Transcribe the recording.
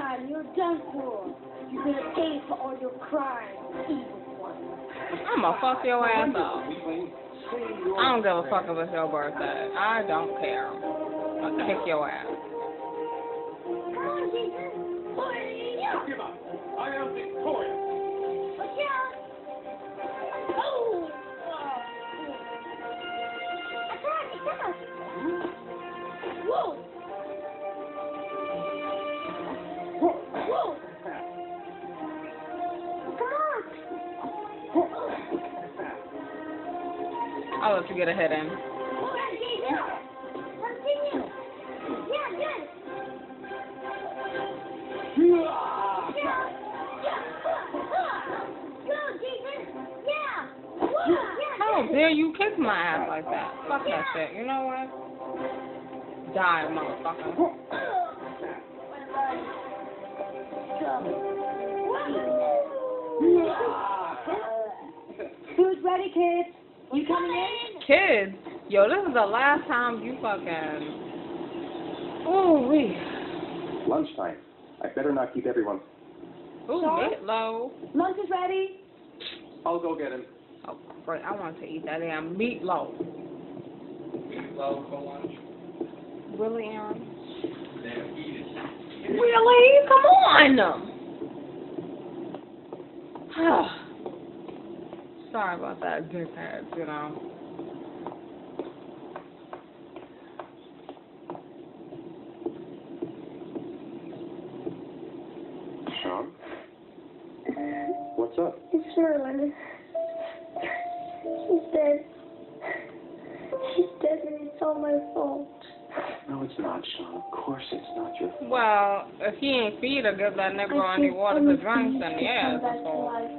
time, you're done for. You're gonna pay for all your crimes, evil one. I'ma fuck your ass up. I don't give a fuck if it's your birthday. I don't care. I'll kick your ass. Come on, Jesus. Don't give up. I am victorious. Watch out. Oh. Attack. Whoa. Whoa. Come on. I'll let you get a hit in. Continue. Yeah, good. Go, Jesus. Yeah. How dare you kick my ass like that? Fuck that shit. You know what? Die, motherfucker. Food ready, kids. You coming in? Kids, yo, this is the last time you fucking. Ooh, wee. Lunchtime. I better not keep everyone. Ooh, meatloaf. Lunch is ready. I'll go get him. Oh, great. I want to eat that damn meatloaf. Meatloaf for lunch. Really, Aaron? Damn, eat it. Really? Come on! Sorry about that, dickhead, you know. Sean? What's up? It's Merlin. She's dead. She's dead and it's all my fault. No, it's not, Sean. Of course it's not your fault. Well, if he ain't feed or give that nigga any water to drink, then yeah, it's his fault.